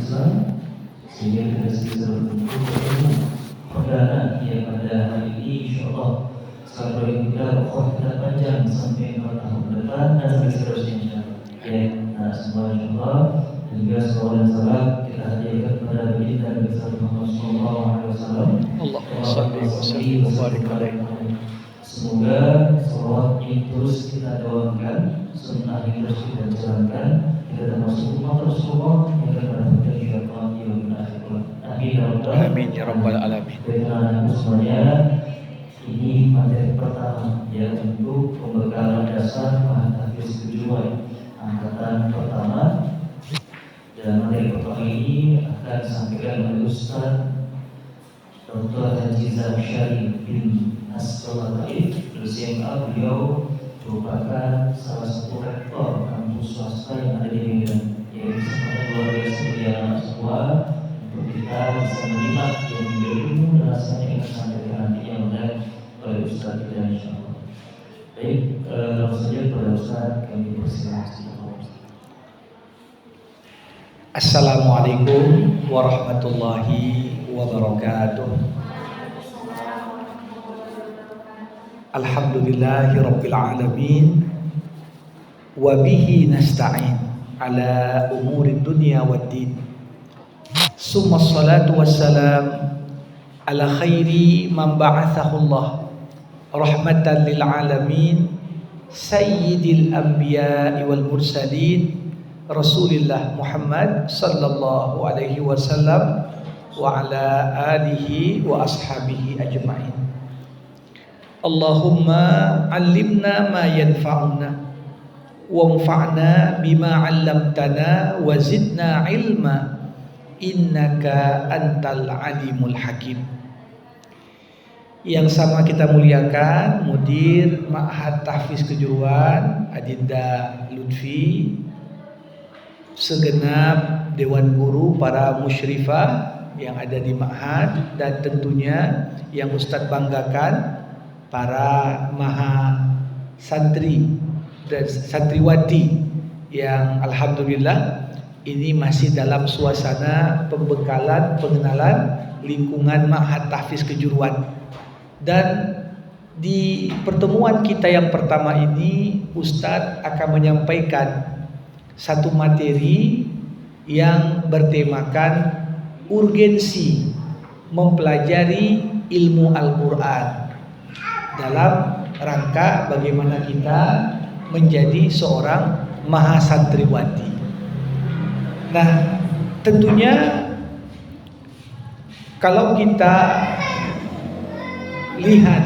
Islam, sehingga kita bisa berkumpul bertemu perdana yang pada hari ini insyaallah sekali kita kita panjang sampai 4 tahun ke depan dan sampai seterusnya insyaallah. Ya, semua insyaallah dan juga salawat dan salam kita hadiahkan kepada baginda Nabi sallallahu alaihi wasallam. Allahumma shalli wa sallim wa barik alaihi. Semoga salawat ini terus kita doakan, sunnah ini terus kita jalankan, kita termasuk umat Rasulullah yang akan mendapatkan syafa'at yaumil akhir. Amin ya rabbal alamin. Dengan semuanya, ini materi pertama ya untuk pembekalan dasar bahan tahfiz kejuruan angkatan pertama. Dan materi pertama ini akan disampaikan oleh Ustaz Dr. Haji Zamsyari bin As-Salataif LCMA. Beliau merupakan salah satu rektor kampus swasta yang ada di Medan. Yaitu sangat luar biasa bagi anak semua untuk kita bisa menyimak yang berilmu dan rasanya yang disampaikan nantinya oleh Ustaz kita insyaallah. Baik, langsung saja kepada Ustaz kami persilakan. Assalamualaikum warahmatullahi wabarakatuh. Alhamdulillahi rabbil alamin. Wa bihi nasta'in ala umuri dunya waddin. Summa salatu wassalam ala khairi man ba'athahu Allah rahmatan lil alamin sayyidil anbiya'i wal mursalin Rasulillah Muhammad sallallahu alaihi wasallam wa ala alihi wa ashabihi ajma'in. Allahumma 'allimna ma yanfa'una wanfa'na bima 'allamtana wa zidna ilma innaka antal alimul hakim. Yang sama kita muliakan Mudir Ma'had Tahfiz Kejuruan Adinda Lutfi, segenap dewan guru, para musyrifah yang ada di Ma'had, dan tentunya yang Ustadz banggakan para maha santri dan santriwati yang alhamdulillah ini masih dalam suasana pembekalan pengenalan lingkungan Ma'had Tahfiz Kejuruan. Dan di pertemuan kita yang pertama ini Ustadz akan menyampaikan satu materi yang bertemakan urgensi mempelajari ilmu Al-Quran dalam rangka bagaimana kita menjadi seorang mahasantriwati. Nah, tentunya kalau kita lihat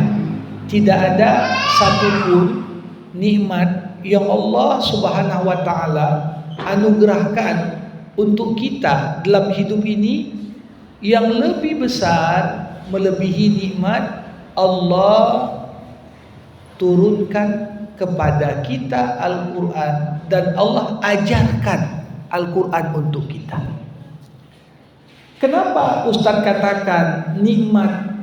tidak ada satupun nikmat yang Allah Subhanahu wa taala anugerahkan untuk kita dalam hidup ini yang lebih besar melebihi nikmat Allah turunkan kepada kita Al-Quran, dan Allah ajarkan Al-Quran untuk kita. Kenapa Ustaz katakan nikmat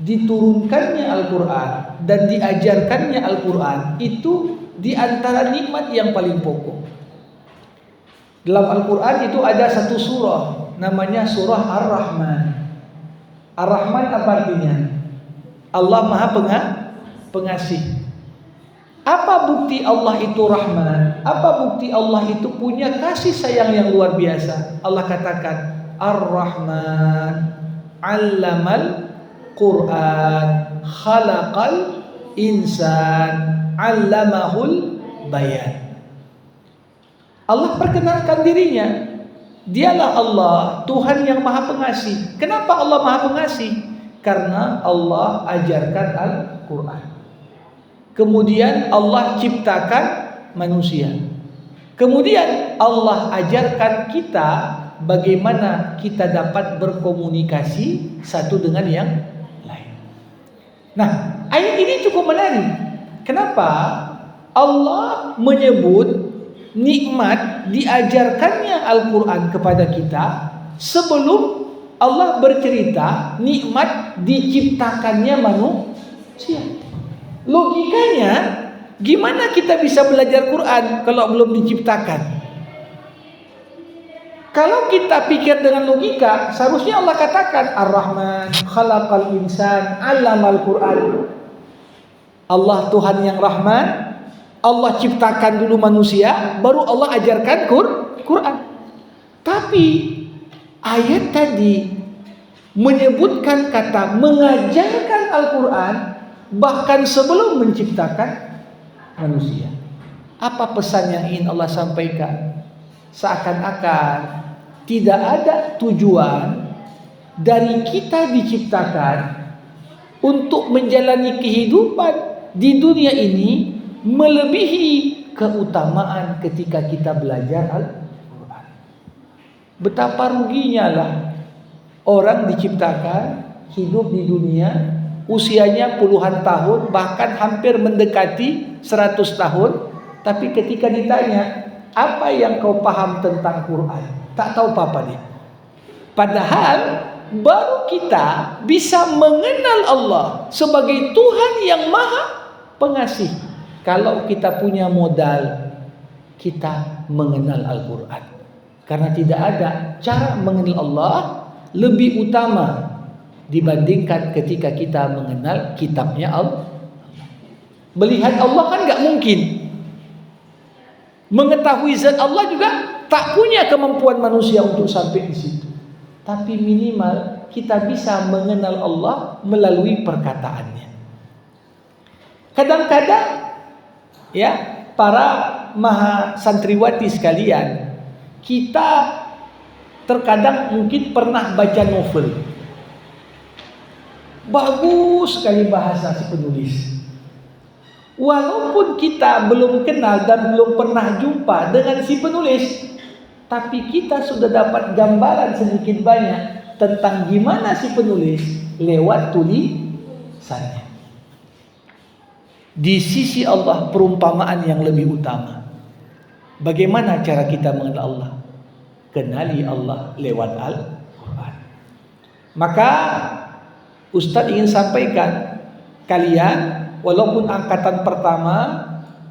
diturunkannya Al-Quran dan diajarkannya Al-Quran itu di antara nikmat yang paling pokok? Dalam Al-Quran itu ada satu surah namanya surah Ar-Rahman. Ar-Rahman apa artinya? Allah Maha Pengasih. Apa bukti Allah itu Rahman? Apa bukti Allah itu punya kasih sayang yang luar biasa? Allah katakan Ar-Rahman 'allamal Quran khalaqal insan 'allamahul bayan. Allah perkenalkan dirinya, dialah Allah, Tuhan yang Maha Pengasih. Kenapa Allah Maha Pengasih? Karena Allah ajarkan Al-Quran. Kemudian Allah ciptakan manusia. Kemudian Allah ajarkan kita bagaimana kita dapat berkomunikasi satu dengan yang lain. Nah, ayat ini cukup menarik. Kenapa? Allah menyebut nikmat diajarkannya Al-Quran kepada kita sebelum Allah bercerita nikmat diciptakannya manusia. Logikanya, gimana kita bisa belajar Quran kalau belum diciptakan? Kalau kita pikir dengan logika, seharusnya Allah katakan Ar-Rahman, khalaqal insan, 'allamal Qur'an. Allah Tuhan yang Rahman, Allah ciptakan dulu manusia, baru Allah ajarkan Quran. Tapi ayat tadi menyebutkan kata mengajarkan Al-Quran bahkan sebelum menciptakan manusia. Apa pesan yang ingin Allah sampaikan? Seakan-akan tidak ada tujuan dari kita diciptakan untuk menjalani kehidupan di dunia ini melebihi keutamaan ketika kita belajar Al-Quran. Betapa ruginya lah orang diciptakan hidup di dunia usianya puluhan tahun, bahkan hampir mendekati 100 tahun, tapi ketika ditanya apa yang kau paham tentang Quran, tak tahu apa-apa dia. Padahal baru kita bisa mengenal Allah sebagai Tuhan yang Maha Pengasih kalau kita punya modal kita mengenal Al-Quran. Karena tidak ada cara mengenal Allah lebih utama dibandingkan ketika kita mengenal kitabnya Allah. Melihat Allah kan gak mungkin. Mengetahui zat Allah juga tak punya kemampuan manusia untuk sampai di situ. Tapi minimal kita bisa mengenal Allah melalui perkataannya. Kadang-kadang ya para maha santriwati sekalian, kita terkadang mungkin pernah baca novel. Bagus sekali bahasa si penulis. Walaupun kita belum kenal dan belum pernah jumpa dengan si penulis, tapi kita sudah dapat gambaran sedikit banyak tentang gimana si penulis lewat tulisannya. Di sisi Allah perumpamaan yang lebih utama. Bagaimana cara kita mengenal Allah? Kenali Allah lewat Al-Quran. Maka Ustadz ingin sampaikan, kalian walaupun angkatan pertama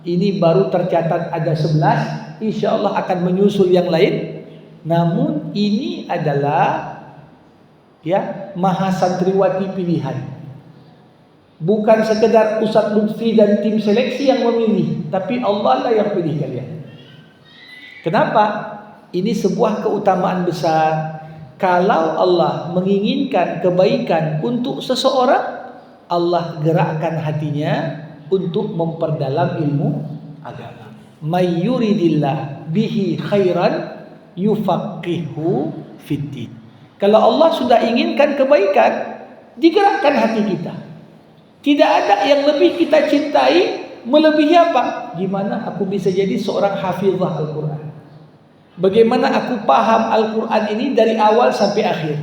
ini baru tercatat ada 11, insya Allah akan menyusul yang lain. Namun ini adalah ya maha santriwati pilihan. Bukan sekedar Ustadz Lutfi dan tim seleksi yang memilih, tapi Allah lah yang pilih kalian. Kenapa? Ini sebuah keutamaan besar. Kalau Allah menginginkan kebaikan untuk seseorang, Allah gerakkan hatinya untuk memperdalam ilmu agama. May yuridillah bihi khairan yufaqihu fiddin. Kalau Allah sudah inginkan kebaikan, digerakkan hati kita. Tidak ada yang lebih kita cintai melebihi apa? Gimana aku bisa jadi seorang hafizah Al-Quran? Bagaimana aku paham Al-Quran ini dari awal sampai akhir?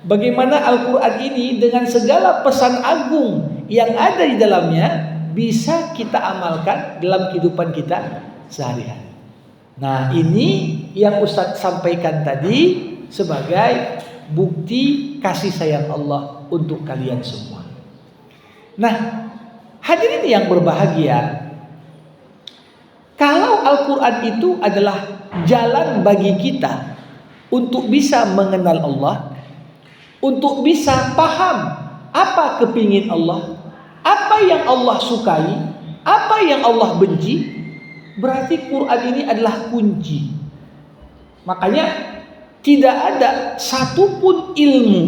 Bagaimana Al-Quran ini dengan segala pesan agung yang ada di dalamnya bisa kita amalkan dalam kehidupan kita sehari-hari. Nah, ini yang Ustadz sampaikan tadi sebagai bukti kasih sayang Allah untuk kalian semua. Nah, hadirin yang berbahagia, kalau Al-Quran itu adalah jalan bagi kita untuk bisa mengenal Allah, untuk bisa paham apa kepingin Allah, apa yang Allah sukai, apa yang Allah benci, berarti Quran ini adalah kunci. Makanya tidak ada satupun ilmu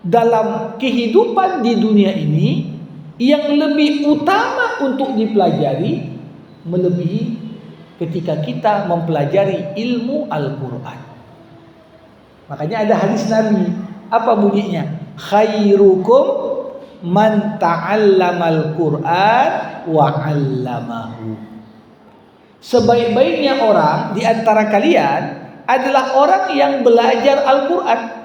dalam kehidupan di dunia ini yang lebih utama untuk dipelajari melebihi ketika kita mempelajari ilmu Al-Quran. Makanya ada hadis Nabi, apa bunyinya? Khairukum man ta'allamal Quran wa 'allamahu. Sebaik-baiknya orang di antara kalian adalah orang yang belajar Al-Quran.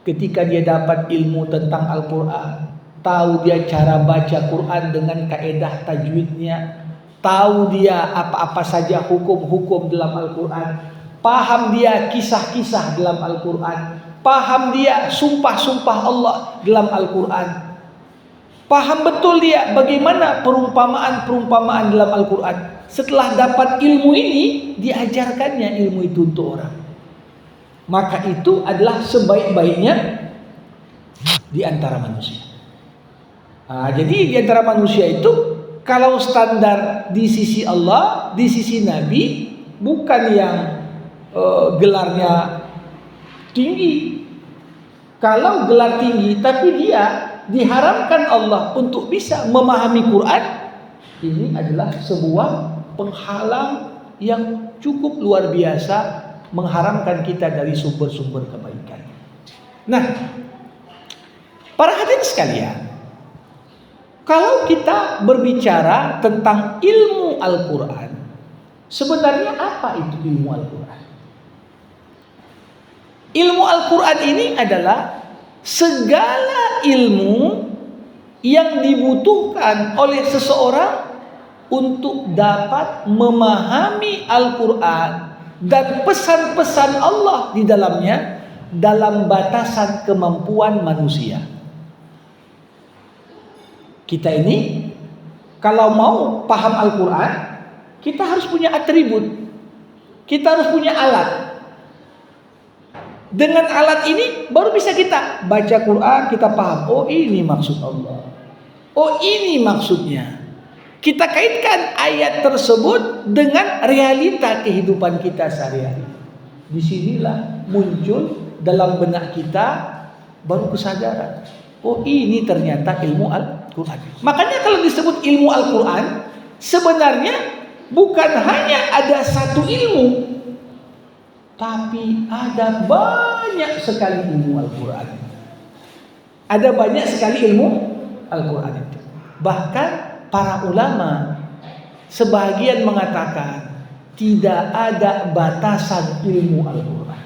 Ketika dia dapat ilmu tentang Al-Quran, tahu dia cara baca Quran dengan kaedah tajwidnya, tahu dia apa-apa saja hukum-hukum dalam Al-Quran, paham dia kisah-kisah dalam Al-Quran, paham dia sumpah-sumpah Allah dalam Al-Quran, paham betul dia bagaimana perumpamaan-perumpamaan dalam Al-Quran. Setelah dapat ilmu ini, diajarkannya ilmu itu untuk orang. maka itu adalah sebaik-baiknya di antara manusia. Nah, jadi di antara manusia itu, kalau standar di sisi Allah, di sisi Nabi, bukan yang gelarnya tinggi. Kalau gelar tinggi, tapi dia diharamkan Allah untuk bisa memahami Quran, ini adalah sebuah penghalang yang cukup luar biasa, mengharamkan kita dari sumber-sumber kebaikan. Nah, para hadirin sekalian, kalau kita berbicara tentang ilmu Al-Quran, sebenarnya apa itu ilmu Al-Quran? Ilmu Al-Quran ini adalah segala ilmu yang dibutuhkan oleh seseorang untuk dapat memahami Al-Quran dan pesan-pesan Allah di dalamnya dalam batasan kemampuan manusia. Kita ini kalau mau paham Al-Quran, kita harus punya atribut, kita harus punya alat. Dengan alat ini baru bisa kita baca Quran, kita paham, oh ini maksud Allah, oh ini maksudnya. Kita kaitkan ayat tersebut dengan realita kehidupan kita sehari-hari. Disinilah muncul dalam benak kita baru kesadaran, oh ini ternyata ilmu Al-Quran. Makanya kalau disebut ilmu Al-Quran, sebenarnya bukan hanya ada satu ilmu, tapi ada banyak sekali ilmu Al-Quran. Ada banyak sekali ilmu Al-Quran itu. Bahkan para ulama sebagian mengatakan tidak ada batasan ilmu Al-Quran.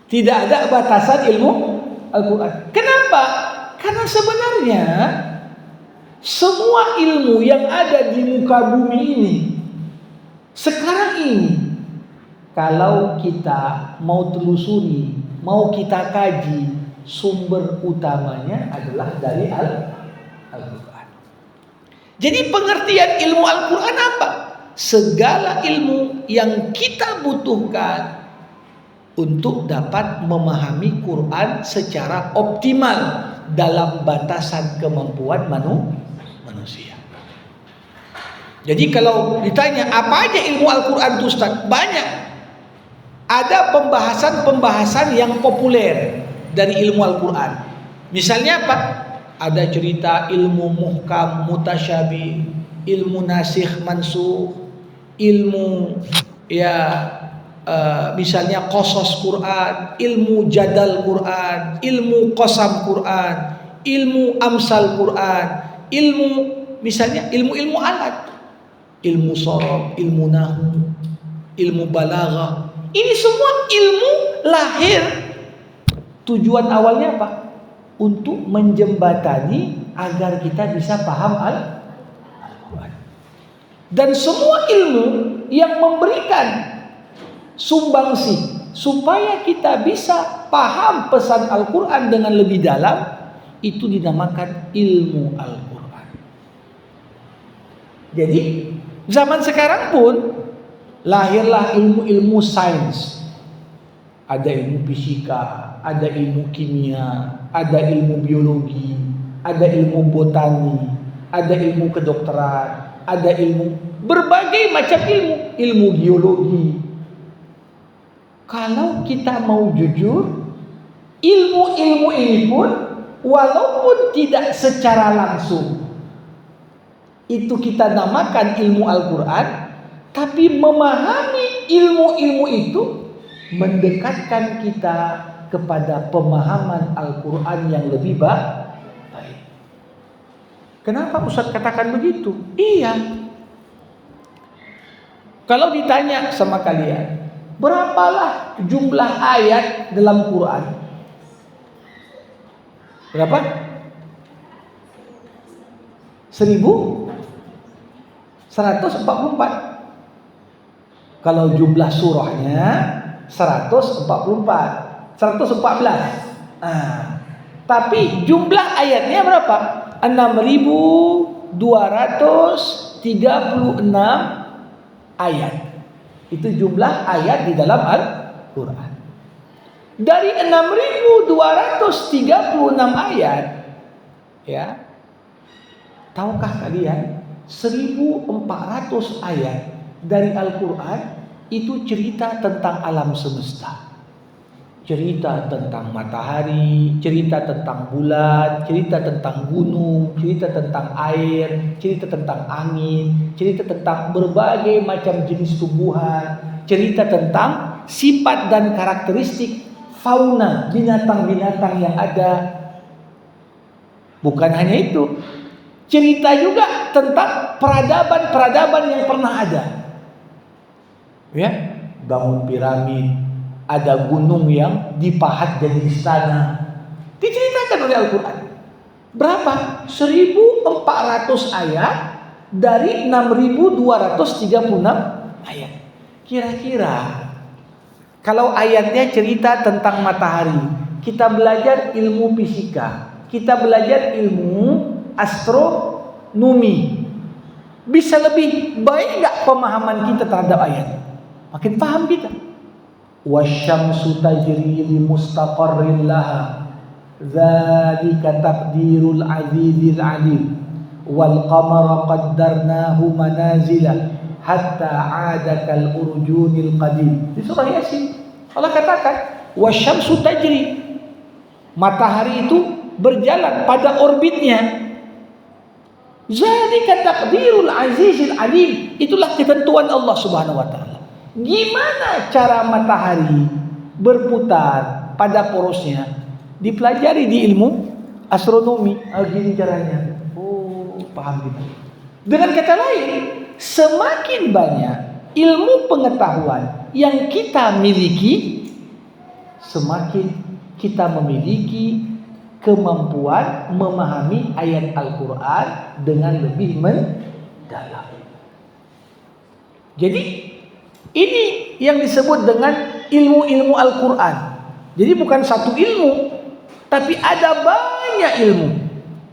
Tidak ada batasan ilmu Al-Quran. Kenapa? Karena sebenarnya semua ilmu yang ada di muka bumi ini sekarang ini, kalau kita mau telusuri, mau kita kaji, sumber utamanya adalah dari Al-Quran. Jadi pengertian ilmu Al-Quran apa? Segala ilmu yang kita butuhkan untuk dapat memahami Quran secara optimal dalam batasan kemampuan manusia. Jadi kalau ditanya apa aja ilmu Al-Quran itu Ustaz? Banyak. Ada pembahasan-pembahasan yang populer dari ilmu Al-Quran. Misalnya apa? Ada cerita ilmu muhkam, mutasyabih, ilmu nasikh mansukh, ilmu misalnya qasas Quran, ilmu jadal Quran, ilmu qasam Quran, ilmu amsal Quran, ilmu misalnya ilmu-ilmu alat, ilmu sharaf, ilmu nahwu, ilmu balaghah. Ini semua ilmu lahir. Tujuan awalnya apa? Untuk menjembatani agar kita bisa paham Al-Quran. Dan semua ilmu yang memberikan sumbangsi supaya kita bisa paham pesan Al-Quran dengan lebih dalam, itu dinamakan ilmu Al-Quran. Jadi zaman sekarang pun lahirlah ilmu-ilmu sains. Ada ilmu fisika, ada ilmu kimia, ada ilmu biologi, ada ilmu botani, ada ilmu kedokteran, ada ilmu berbagai macam ilmu geologi. Kalau kita mau jujur, ilmu-ilmu ini pun walaupun tidak secara langsung itu kita namakan ilmu Al-Quran, tapi memahami ilmu-ilmu itu mendekatkan kita kepada pemahaman Al-Quran yang lebih baik. Kenapa Ustaz katakan begitu? Iya. Kalau ditanya sama kalian, berapalah jumlah ayat dalam Quran? Berapa? 1144. Kalau jumlah surahnya 144, 114. Tapi jumlah ayatnya berapa? 6.236 ayat. Itu jumlah ayat di dalam Quran. Dari 6.236 ayat, ya, tahukah kalian 1.400 ayat dari Al-Quran itu cerita tentang alam semesta. Cerita tentang matahari, cerita tentang bulan, cerita tentang gunung, cerita tentang air, cerita tentang angin, cerita tentang berbagai macam jenis tumbuhan, cerita tentang sifat dan karakteristik fauna, binatang-binatang yang ada. Bukan hanya itu, cerita juga tentang peradaban-peradaban yang pernah ada. Ya, bangun piramid, ada gunung yang dipahat jadi istana. Diceritakan oleh Al-Quran. Berapa? 1.400 ayat dari 6.236 ayat. Kira-kira kalau ayatnya cerita tentang matahari, kita belajar ilmu fisika, kita belajar ilmu astronomi, bisa lebih baik nggak pemahaman kita terhadap ayat? Makin paham kita. Wasyamsu tajri li mustaqarrin laha dzalika taqdirul azizil alim wal qamara qaddarnahu manazila hatta 'ada kal urjunil qadim. Di surah Yasin Allah katakan wasyamsu tajri, matahari itu berjalan pada orbitnya. Zalika taqdirul azizil alim, itulah ketentuan Allah Subhanahu wa taala. Gimana cara matahari berputar pada porosnya? Dipelajari di ilmu astronomi. Gini caranya. Oh, paham kita. Dengan kata lain, semakin banyak ilmu pengetahuan yang kita miliki, semakin kita memiliki kemampuan memahami ayat Al-Quran dengan lebih mendalam. Jadi ini yang disebut dengan ilmu-ilmu Al-Quran. Jadi bukan satu ilmu, tapi ada banyak ilmu.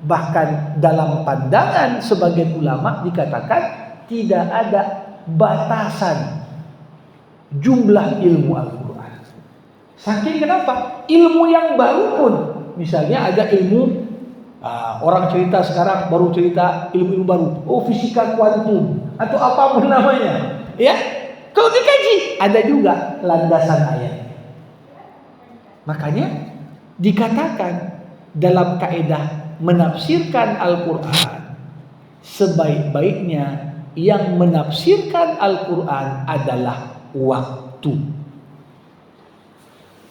Bahkan dalam pandangan sebagian ulama dikatakan tidak ada batasan jumlah ilmu Al-Quran. Saking kenapa? Ilmu yang baru pun, misalnya ada ilmu, orang cerita sekarang baru cerita ilmu baru, fisika kuantum atau apapun namanya, ya. Kalau dikaji ada juga landasan ayat. Makanya dikatakan dalam kaidah menafsirkan Al-Quran, sebaik-baiknya yang menafsirkan Al-Quran adalah waktu.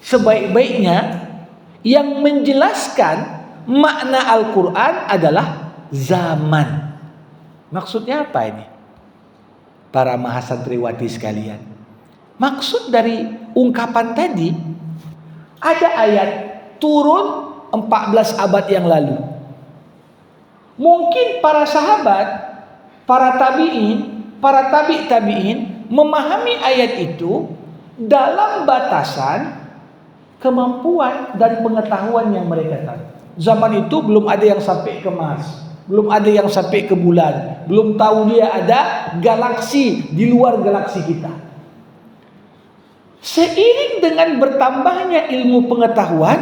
Sebaik-baiknya yang menjelaskan makna Al-Quran adalah zaman. Maksudnya apa ini? Para mahasantriwati sekalian, maksud dari ungkapan tadi, ada ayat turun 14 abad yang lalu. Mungkin para sahabat, para tabi'in, para tabi'in memahami ayat itu dalam batasan kemampuan dan pengetahuan yang mereka tahu. Zaman itu belum ada yang sampai ke Mars, belum ada yang sampai ke bulan, belum tahu dia ada galaksi di luar galaksi kita. Seiring dengan bertambahnya ilmu pengetahuan,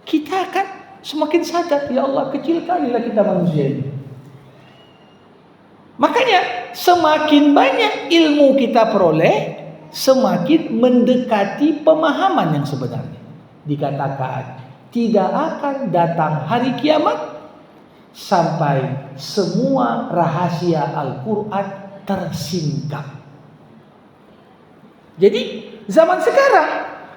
kita akan semakin sadar, ya Allah, kecil kalilah kita manusia ini. Makanya semakin banyak ilmu kita peroleh, semakin mendekati pemahaman yang sebenarnya. Dikatakan tidak akan datang hari kiamat sampai semua rahasia Al-Quran tersingkap. Jadi zaman sekarang,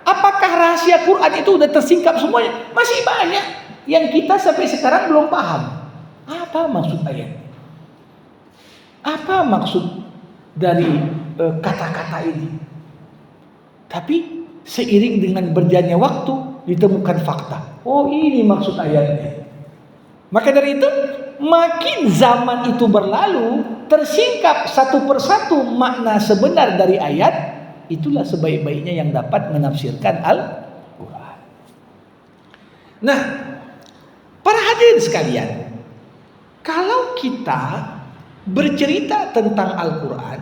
apakah rahasia Quran itu sudah tersingkap semuanya? Masih banyak yang kita sampai sekarang belum paham. Apa maksud ayat? Apa maksud dari kata-kata ini? Tapi seiring dengan berjalannya waktu ditemukan fakta. Oh, ini maksud ayatnya. Maka dari itu, makin zaman itu berlalu, tersingkap satu persatu makna sebenar dari ayat, itulah sebaik-baiknya yang dapat menafsirkan Al-Quran. Nah, para hadirin sekalian, kalau kita bercerita tentang Al-Quran,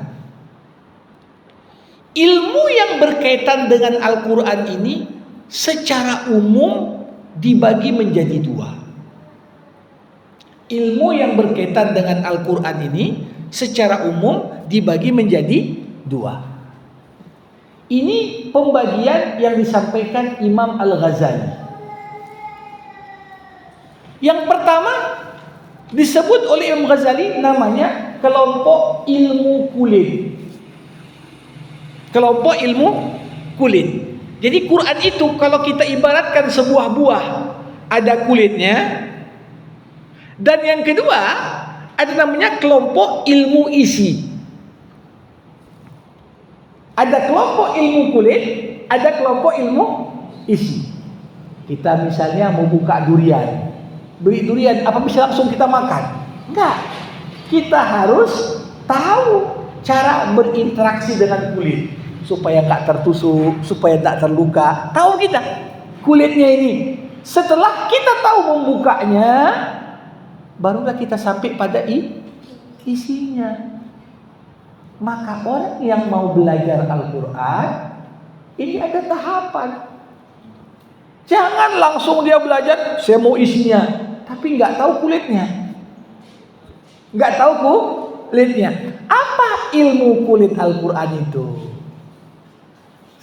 ilmu yang berkaitan dengan Al-Quran ini secara umum dibagi menjadi dua. Ilmu yang berkaitan dengan Al-Quran ini secara umum dibagi menjadi dua. Ini pembagian yang disampaikan Imam Al-Ghazali. Yang pertama disebut oleh Imam Ghazali namanya kelompok ilmu kulit. Kelompok ilmu kulit. Jadi Quran itu kalau kita ibaratkan sebuah buah, ada kulitnya. Dan yang kedua ada namanya kelompok ilmu isi. Ada kelompok ilmu kulit, ada kelompok ilmu isi. Kita misalnya mau buka durian, beli durian, apa bisa langsung kita makan? Enggak. Kita harus tahu cara berinteraksi dengan kulit supaya nggak tertusuk, supaya tak terluka. Tahu kita kulitnya ini. Setelah kita tahu membukanya, barulah kita sampai pada isinya. Maka orang yang mau belajar Al-Quran, ini ada tahapan. Jangan langsung dia belajar, saya mau isinya, tapi nggak tahu kulitnya. Nggak tahu kulitnya. Apa ilmu kulit Al-Quran itu?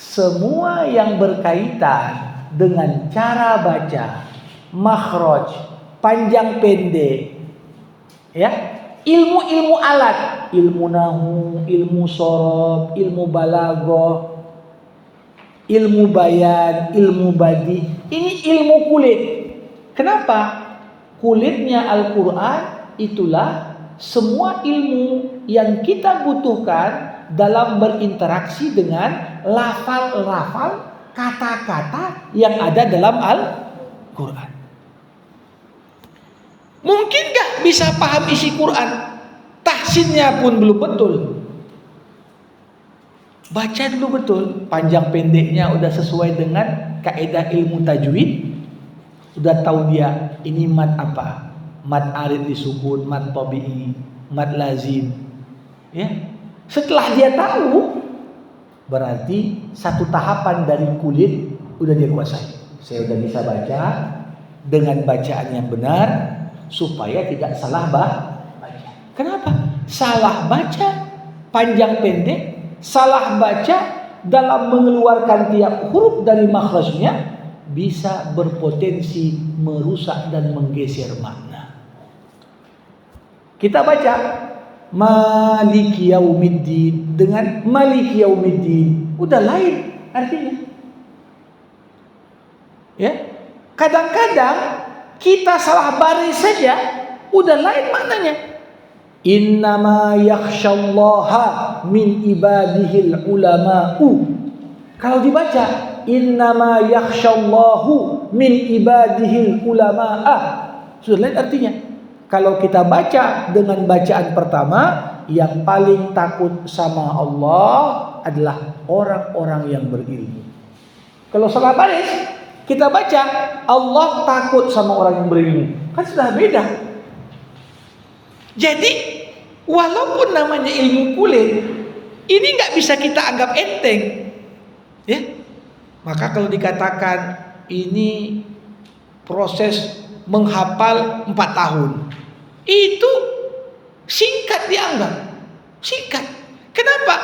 Semua yang berkaitan dengan cara baca, makhraj, panjang pendek, ya, ilmu-ilmu alat, ilmu nahu, ilmu sorob, ilmu balaghah, ilmu bayan, ilmu badi, ini ilmu kulit. Kenapa? Kulitnya Al-Quran itulah semua ilmu yang kita butuhkan dalam berinteraksi dengan lafal-lafal, kata-kata yang ada dalam Al-Quran. Mungkin gak bisa paham isi Quran, tahsinnya pun belum betul. Baca dulu betul, panjang pendeknya udah sesuai dengan kaidah ilmu tajwid. Udah tahu dia ini mad apa, mad arid disukun, mad tabi'i, mad lazim. Ya, setelah dia tahu, berarti satu tahapan dari kulit udah dia kuasai. Saya udah bisa baca dengan bacaan yang benar, supaya tidak salah baca. Kenapa? Salah baca, panjang pendek, salah baca dalam mengeluarkan tiap huruf dari makhrajnya bisa berpotensi merusak dan menggeser makna. Kita baca Maliki Yaumiddin dengan Maliki Yaumiddin, udah lain artinya. Ya, kadang-kadang kita salah baris saja udah lain maknanya. Innama yakhsyallaha min ibadihil ulama'u. Kalau dibaca innama yakhsyallahu min ibadihil ulama'a, sudah lain artinya. Kalau kita baca dengan bacaan pertama, yang paling takut sama Allah adalah orang-orang yang berilmu. Kalau salah baris, kita baca Allah takut sama orang yang berilmu, kan sudah beda. Jadi walaupun namanya ilmu kulit, ini nggak bisa kita anggap enteng, ya. Maka kalau dikatakan ini proses menghafal 4 tahun, itu singkat dianggap, singkat. Kenapa?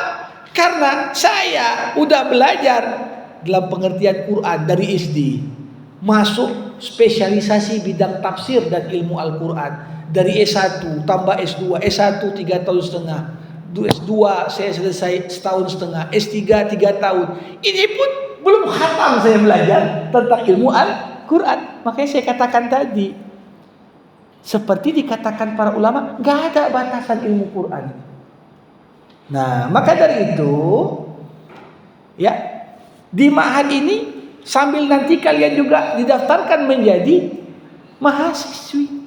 Karena saya udah belajar dalam pengertian Quran dari SD, masuk spesialisasi bidang tafsir dan ilmu Al-Quran dari S1 tambah S2, S1 3,5 tahun, S2 saya selesai setahun setengah, S3 3 tahun. Ini pun belum khatam saya belajar tentang ilmu Al-Quran. Makanya saya katakan tadi, seperti dikatakan para ulama, gak ada batasan ilmu Quran. Nah, maka dari itu, ya, di ma'had ini sambil nanti kalian juga didaftarkan menjadi mahasiswi,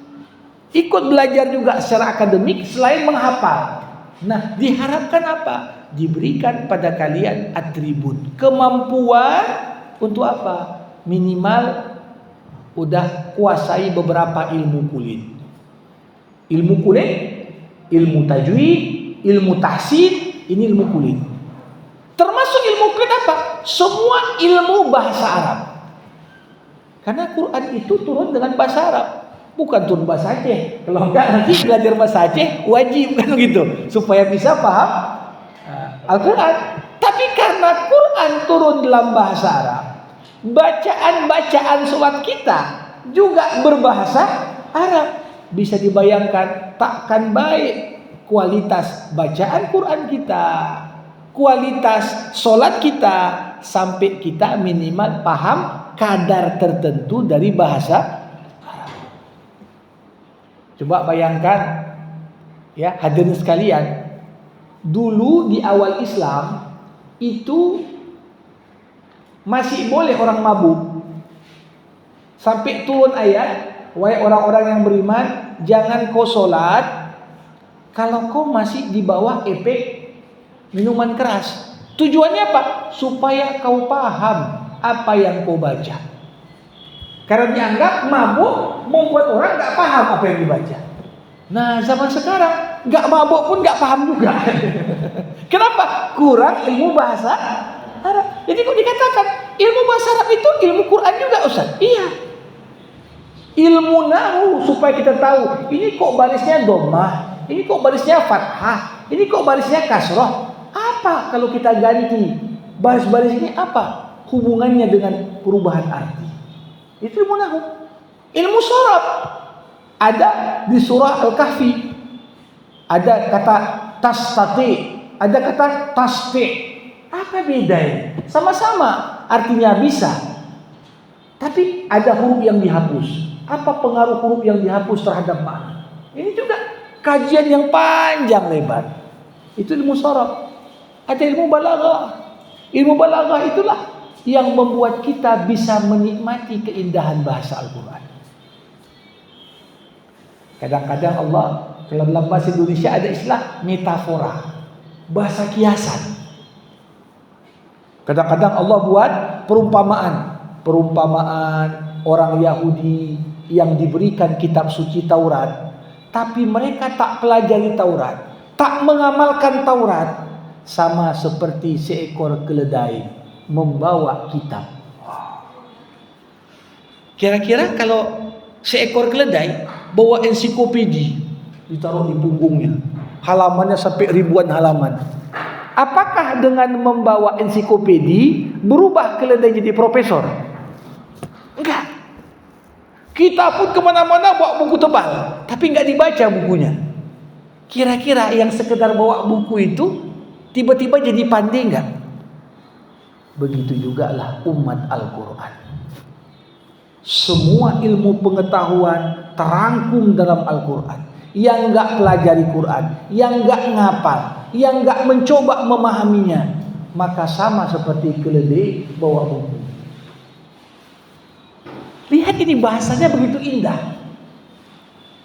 ikut belajar juga secara akademik selain menghafal. Nah, diharapkan apa? Diberikan pada kalian atribut kemampuan untuk apa? Minimal udah kuasai beberapa ilmu kulit. Ilmu kulit, ilmu tajwid, ilmu tahsin, ini ilmu kulit. Termasuk semua ilmu bahasa Arab. Karena Quran itu turun dengan bahasa Arab, bukan turun bahasa Aceh. Kalau enggak nanti belajar bahasa Aceh wajib kan gitu, supaya bisa paham Al-Quran. Tapi karena Quran turun dalam bahasa Arab, bacaan-bacaan sholat kita juga berbahasa Arab. Bisa dibayangkan takkan baik kualitas bacaan Quran kita, kualitas sholat kita, sampai kita minimal paham kadar tertentu dari bahasa Arab. Coba bayangkan ya hadirin sekalian, dulu di awal Islam itu masih boleh orang mabuk, sampai turun ayat, wahai orang-orang yang beriman, jangan kau sholat kalau kau masih di bawah efek minuman keras. Tujuannya apa? Supaya kau paham apa yang kau baca. Karena dianggap mabuk membuat orang gak paham apa yang dibaca. Nah zaman sekarang gak mabuk pun gak paham juga. Kenapa? Kurang ilmu bahasa Arab. Jadi kok dikatakan ilmu bahasa Arab itu ilmu Quran juga, Ustaz? Iya. Ilmu nahu supaya kita tahu ini kok barisnya dhammah, ini kok barisnya fathah, ini kok barisnya kasroh. Apa kalau kita ganti baris-baris ini, apa hubungannya dengan perubahan arti? Itu ilmu nahu. Ilmu sharaf ada di surah Al-Kahfi, ada kata tastati, ada kata tasfi. Apa bedanya? Sama-sama artinya bisa, tapi ada huruf yang dihapus. Apa pengaruh huruf yang dihapus terhadap makna? Ini juga kajian yang panjang lebar. Itu ilmu sharaf. Ada ilmu balaghah. Ilmu balaghah itulah yang membuat kita bisa menikmati keindahan bahasa Al-Quran. Kadang-kadang Allah, kalau dalam bahasa Indonesia ada istilah metafora, bahasa kiasan. Kadang-kadang Allah buat perumpamaan orang Yahudi yang diberikan kitab suci Taurat, tapi mereka tak pelajari Taurat, tak mengamalkan Taurat, sama seperti seekor keledai membawa kitab. Kira-kira kalau seekor keledai bawa ensiklopedi ditaruh di punggungnya, halamannya sampai ribuan halaman, apakah dengan membawa ensiklopedi berubah keledai jadi profesor? Enggak. Kita pun kemana-mana bawa buku tebal, tapi enggak dibaca bukunya. Kira-kira yang sekedar bawa buku itu tiba-tiba jadi pandai enggak? Begitu juga lah umat Al-Quran. Semua ilmu pengetahuan terangkum dalam Al-Quran. Yang enggak pelajari Quran, yang enggak ngapal, yang enggak mencoba memahaminya, maka sama seperti keledai bawa buku. Lihat ini bahasanya begitu indah.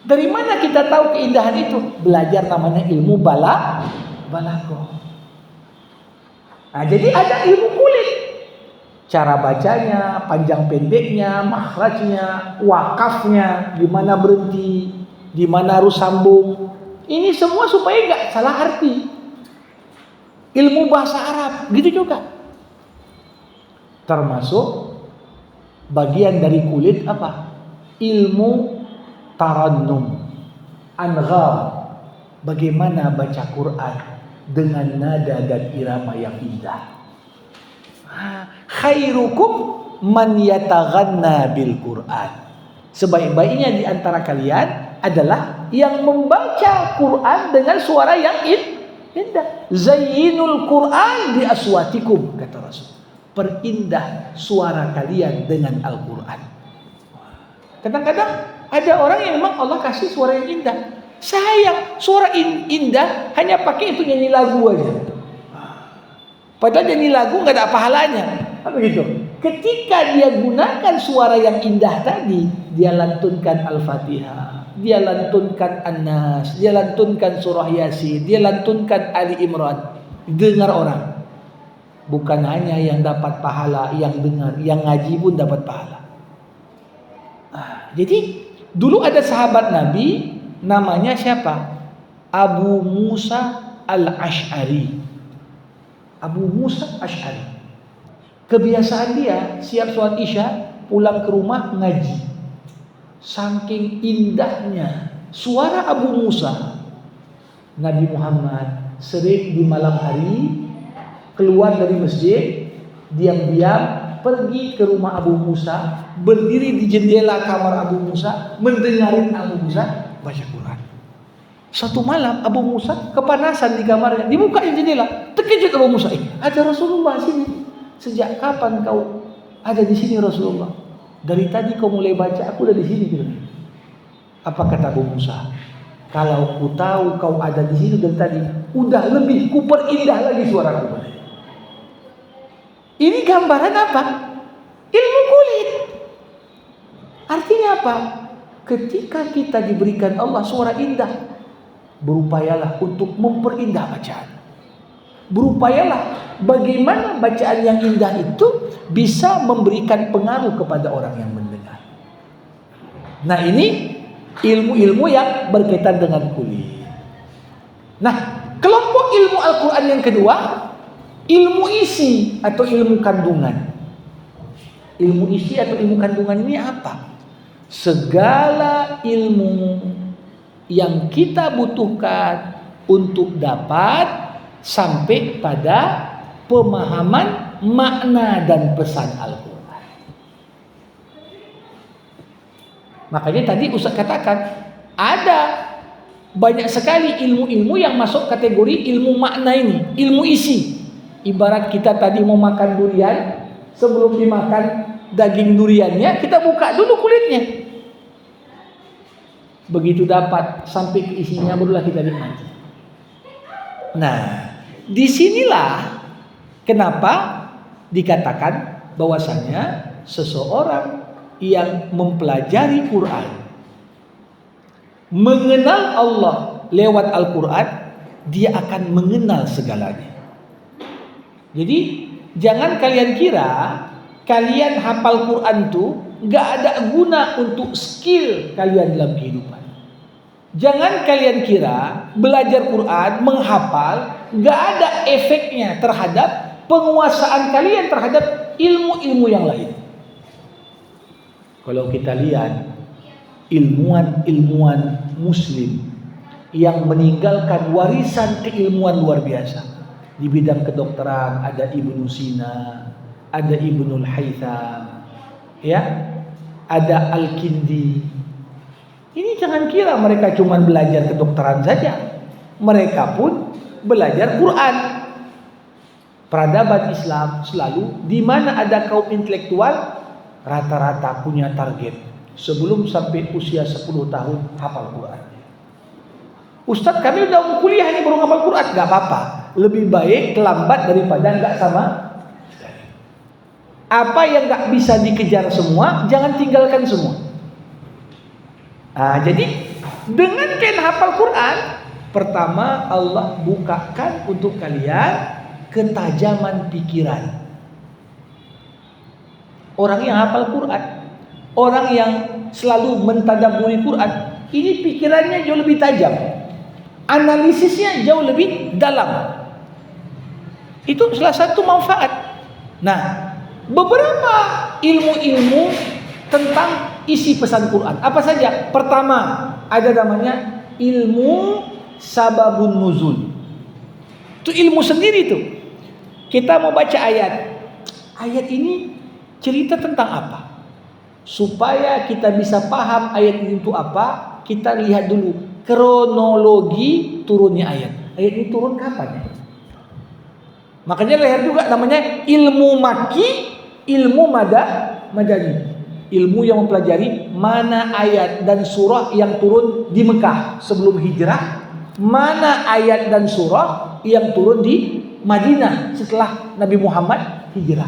Dari mana kita tahu keindahan itu? Belajar namanya ilmu balaghah. Nah, jadi ada ilmu kulit. Cara bacanya, panjang pendeknya, makhrajnya, wakafnya, di mana berhenti, di mana harus sambung. Ini semua supaya enggak salah arti. Ilmu bahasa Arab gitu juga. Termasuk bagian dari kulit apa? Ilmu tarannum, angham. Bagaimana baca Quran dengan nada dan irama yang indah. Khairukum man yataghanna bil Quran. Sebaik-baiknya di antara kalian adalah yang membaca Quran dengan suara yang indah. Zayyinul Quran bi aswatikum, kata Rasul. Perindah suara kalian dengan Al-Quran. Kadang-kadang ada orang yang memang Allah kasih suara yang indah. Sayang, suara indah hanya pakai itu nyanyi lagu aja. Padahal nyanyi lagu nggak ada pahalanya. Apa gitu? Ketika dia gunakan suara yang indah tadi, dia lantunkan Al-Fatihah, dia lantunkan An-Nas, dia lantunkan surah Yasin, dia lantunkan Ali Imran. Dengar orang. Bukan hanya yang dapat pahala, yang dengar, yang ngaji pun dapat pahala. Jadi dulu ada sahabat Nabi namanya siapa? Abu Musa Al-Ash'ari. Abu Musa Ash'ari. Kebiasaan dia siap sholat isya pulang ke rumah ngaji. Saking indahnya suara Abu Musa, Nabi Muhammad sering di malam hari keluar dari masjid, diam-diam pergi ke rumah Abu Musa, berdiri di jendela kamar Abu Musa, mendengarin Abu Musa baca Quran. Satu malam Abu Musa kepanasan di kamarnya, dibukain jendela, terkejut Abu Musa, ada Rasulullah sini. Sejak kapan kau ada di sini Rasulullah? Dari tadi kau mulai baca, aku udah di sini gitu. Apa kata Abu Musa? Kalau ku tahu kau ada di sini dari tadi, udah lebih ku perindah lagi suaraku. Ini gambaran apa? Ilmu kulit. Artinya apa? Ketika kita diberikan Allah suara indah, berupayalah untuk memperindah bacaan. Berupayalah bagaimana bacaan yang indah itu bisa memberikan pengaruh kepada orang yang mendengar. Nah, ini ilmu-ilmu yang berkaitan dengan kulit. Nah, kelompok ilmu Al-Quran yang kedua, ilmu isi atau ilmu kandungan. Ilmu isi atau ilmu kandungan ini apa? Segala ilmu yang kita butuhkan untuk dapat sampai pada pemahaman makna dan pesan Al-Quran. Makanya tadi Ustaz katakan ada banyak sekali ilmu-ilmu yang masuk kategori ilmu makna ini, ilmu isi. Ibarat kita tadi mau makan durian, sebelum dimakan daging duriannya kita buka dulu kulitnya. Begitu dapat sampai ke isinya barulah kita nikmati. Nah, disinilah kenapa dikatakan bahwasanya seseorang yang mempelajari Quran, mengenal Allah lewat Al-Quran, dia akan mengenal segalanya. Jadi jangan kalian kira kalian hafal Quran tuh gak ada guna untuk skill kalian dalam kehidupan. Jangan kalian kira belajar Quran, menghafal gak ada efeknya terhadap penguasaan kalian terhadap ilmu-ilmu yang lain. Kalau kita lihat ilmuwan-ilmuwan muslim yang meninggalkan warisan keilmuan luar biasa. Di bidang kedokteran ada Ibnu Sina, ada Ibnul Haytham, ya, ada Al-Kindi. Ini jangan kira mereka cuma belajar kedokteran saja. Mereka pun belajar Quran. Peradaban Islam selalu di mana ada kaum intelektual rata-rata punya target sebelum sampai usia 10 tahun hafal Quran. Ustadz, kami udah mau kuliah ini baru hafal Quran. Gak apa-apa, lebih baik terlambat daripada gak sama. Apa yang gak bisa dikejar semua, jangan tinggalkan semua. Nah, jadi dengan kalian hafal Quran, pertama Allah bukakan untuk kalian ketajaman pikiran. Orang yang hafal Quran, orang yang selalu mentadabburi Quran, ini pikirannya jauh lebih tajam, analisisnya jauh lebih dalam. Itu salah satu manfaat. Nah, beberapa ilmu-ilmu tentang isi pesan Quran apa saja? Pertama, ada namanya ilmu sababun nuzul. Itu ilmu sendiri tuh. Kita mau baca ayat. Ayat ini cerita tentang apa? Supaya kita bisa paham ayat ini itu apa, kita lihat dulu kronologi turunnya ayat. Ayat ini turun kapan? Makanya lihat juga namanya ilmu makki, ilmu madani. Ilmu yang mempelajari mana ayat dan surah yang turun di Mekah sebelum hijrah, mana ayat dan surah yang turun di Madinah setelah Nabi Muhammad hijrah.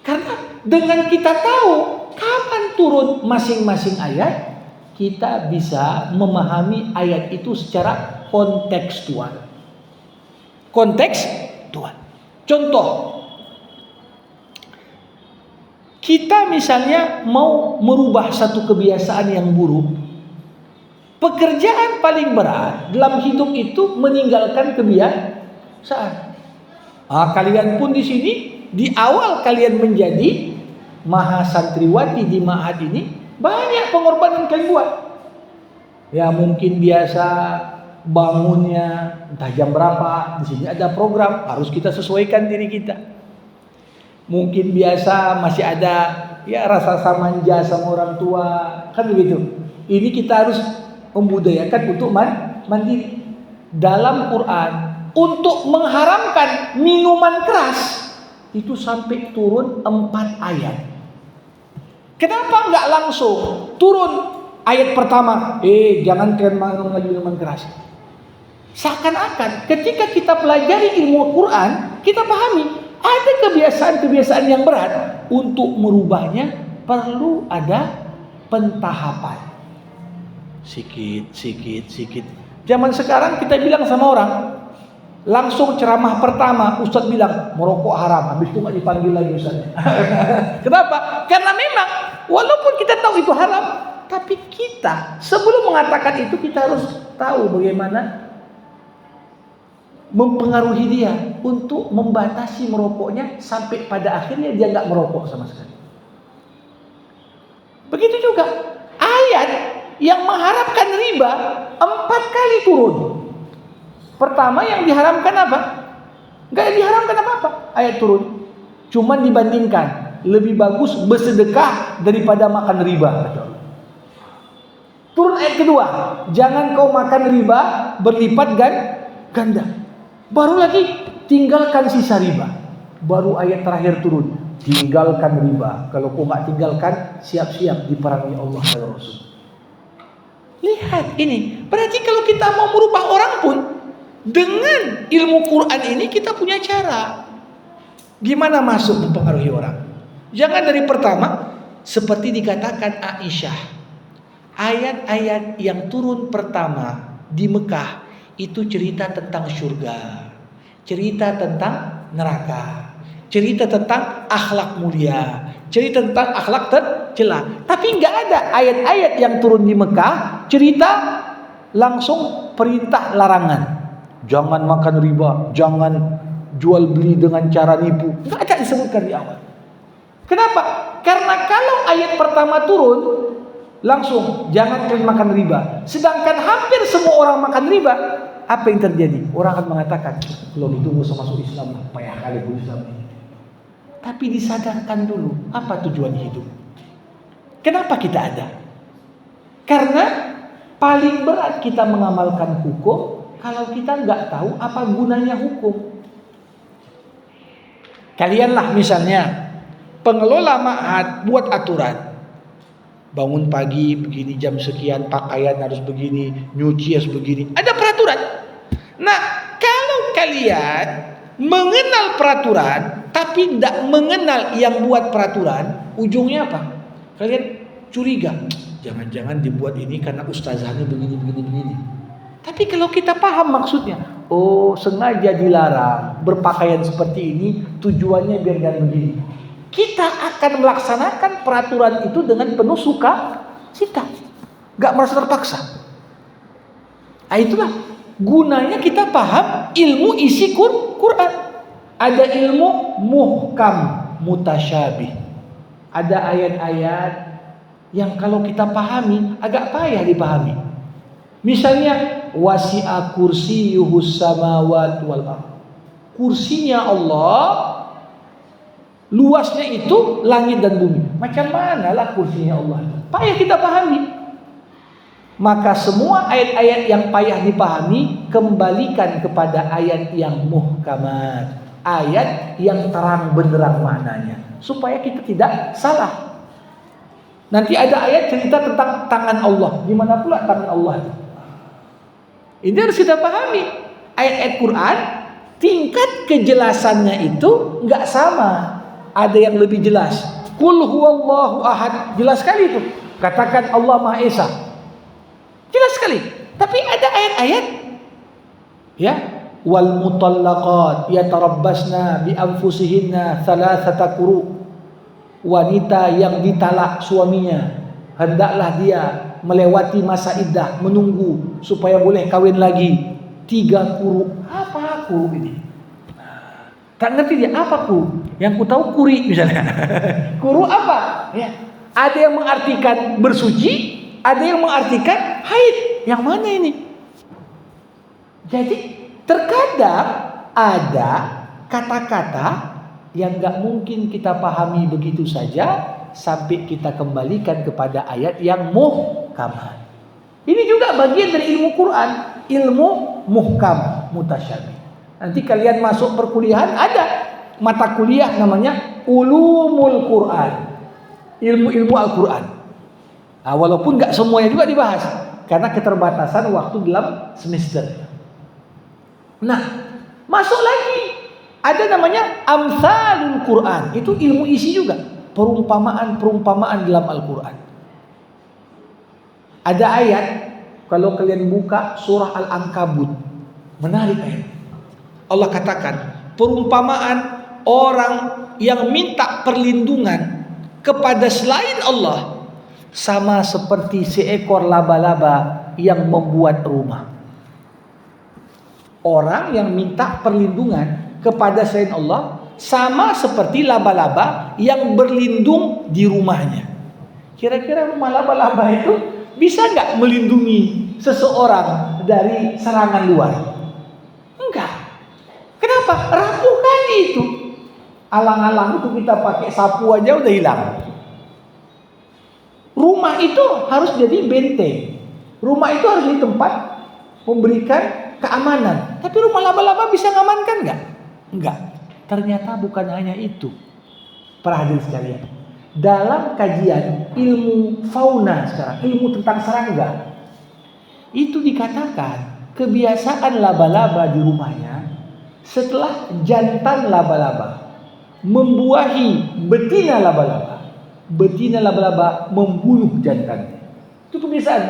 Karena dengan kita tahu kapan turun masing-masing ayat, kita bisa memahami ayat itu secara kontekstual. Kontekstual. Contoh, kita misalnya mau merubah satu kebiasaan yang buruk. Pekerjaan paling berat dalam hidup itu meninggalkan kebiasaan. Kalian pun di sini di awal kalian menjadi mahasantriwati di ma'had ini, banyak pengorbanan kalian buat. Ya mungkin biasa bangunnya entah jam berapa, di sini ada program, harus kita sesuaikan diri kita. Mungkin biasa masih ada ya rasa manja sama orang tua, kan begitu. Ini kita harus membudayakan untuk mandiri. Dalam Quran untuk mengharamkan minuman keras itu sampai turun 4 ayat. Kenapa nggak langsung turun ayat pertama, jangan kalian minuman keras. Seakan-akan ketika kita pelajari ilmu Quran, kita pahami ada kebiasaan-kebiasaan yang berat. Untuk merubahnya perlu ada pentahapan. Sikit. Zaman sekarang kita bilang sama orang, langsung ceramah pertama Ustadz bilang merokok haram, habis itu nggak dipanggil lagi Ustadz. Kenapa? Karena memang walaupun kita tahu itu haram, tapi kita sebelum mengatakan itu kita harus tahu bagaimana mempengaruhi dia untuk membatasi merokoknya sampai pada akhirnya dia nggak merokok sama sekali. Begitu juga ayat yang mengharamkan riba 4 kali turun. Pertama yang diharamkan apa? Nggak diharamkan apa-apa, ayat turun. Cuman dibandingkan lebih bagus bersedekah daripada makan riba. Turun ayat kedua, jangan kau makan riba berlipat ganda. Baru lagi tinggalkan sisa riba. Baru ayat terakhir turun, tinggalkan riba. Kalau kau nggak tinggalkan, siap-siap diperangi Allah dan Rasul. Lihat ini, berarti kalau kita mau merubah orang pun dengan ilmu Quran ini kita punya cara. Gimana masuk mempengaruhi orang? Jangan dari pertama seperti dikatakan Aisyah. Ayat-ayat yang turun pertama di Mekah itu cerita tentang surga, cerita tentang neraka, cerita tentang akhlak mulia, cerita tentang akhlak tercela. Tapi nggak ada ayat-ayat yang turun di Mekah cerita langsung perintah larangan. Jangan makan riba, jangan jual beli dengan cara nipu. Nggak ada disebutkan di awal. Kenapa? Karena kalau ayat pertama turun langsung jangan kalian makan riba. Sedangkan hampir semua orang makan riba, apa yang terjadi? Orang akan mengatakan, kalau itu musuh masuk Islam, payah kali Islam ini. Tapi disadarkan dulu, apa tujuan hidup? Kenapa kita ada? Karena paling berat kita mengamalkan hukum kalau kita nggak tahu apa gunanya hukum. Kalianlah misalnya pengelola ma'had buat aturan. Bangun pagi begini, jam sekian pakaian harus begini, nyuci harus begini. Ada peraturan. Nah, kalau kalian mengenal peraturan tapi tidak mengenal yang buat peraturan, ujungnya apa? Kalian curiga. Jangan-jangan dibuat ini karena ustazahnya begini. Tapi kalau kita paham maksudnya, oh sengaja dilarang berpakaian seperti ini, tujuannya biar jangan begini. Kita akan melaksanakan peraturan itu dengan penuh sukacita, gak merasa terpaksa. Nah, itulah gunanya kita paham ilmu isi Quran. Ada ilmu muhkam, mutasyabih. Ada ayat-ayat yang kalau kita pahami agak payah dipahami. Misalnya wasi'a kursiyyuhus samawati wal ardh. Kursinya Allah luasnya itu langit dan bumi. Macam mana lah kursinya Allah? Payah kita pahami. Maka semua ayat-ayat yang payah dipahami kembalikan kepada ayat yang muhkamat, ayat yang terang benderang maknanya, supaya kita tidak salah. Nanti ada ayat cerita tentang tangan Allah. Di mana pula tangan Allah itu? Ini harus kita pahami. Ayat-ayat Quran tingkat kejelasannya itu nggak sama. Ada yang lebih jelas. Qul huwallahu ahad, jelas sekali itu. Katakan Allah Maha Esa, jelas sekali. Tapi ada ayat-ayat ya, wal mutallaqat yatarabbasna bi anfusihinna thalathata quru. Wanita yang ditalak suaminya, hendaklah dia melewati masa iddah, menunggu supaya boleh kawin lagi 3 quru. Apa quru ini? Tak ngerti dia apa quru. Yang ku tahu kuri misalnya. Kuru apa? Ya. Ada yang mengartikan bersuci, ada yang mengartikan haid. Yang mana ini? Jadi terkadang ada kata-kata yang gak mungkin kita pahami begitu saja sampai kita kembalikan kepada ayat yang muhkamah. Ini juga bagian dari ilmu Quran, ilmu muhkam mutasyabih. Nanti kalian masuk perkuliahan ada mata kuliah namanya ulumul Quran, ilmu-ilmu Al-Quran. Nah, walaupun gak semuanya juga dibahas karena keterbatasan waktu dalam semester. Nah, masuk lagi ada namanya amsalul Quran, itu ilmu isi juga, perumpamaan-perumpamaan dalam Al-Quran. Ada ayat, kalau kalian buka surah Al-Ankabut, menarik ayat. Allah katakan, perumpamaan orang yang minta perlindungan kepada selain Allah sama seperti seekor laba-laba yang membuat rumah. Orang yang minta perlindungan kepada selain Allah sama seperti laba-laba yang berlindung di rumahnya. Kira-kira rumah laba-laba itu bisa nggak melindungi seseorang dari serangan luar? Enggak. Kenapa? Rapuh kali itu. Alang-alang itu kita pakai sapu aja udah hilang. Rumah itu harus jadi benteng. Rumah itu harus di tempat memberikan keamanan. Tapi rumah laba-laba bisa ngamankan nggak? Enggak. Ternyata bukan hanya itu. Para hadirin sekalian, dalam kajian ilmu fauna sekarang, ilmu tentang serangga, itu dikatakan kebiasaan laba-laba di rumahnya setelah jantan laba-laba membuahi betina laba-laba membunuh jantannya. Itu kebiasaan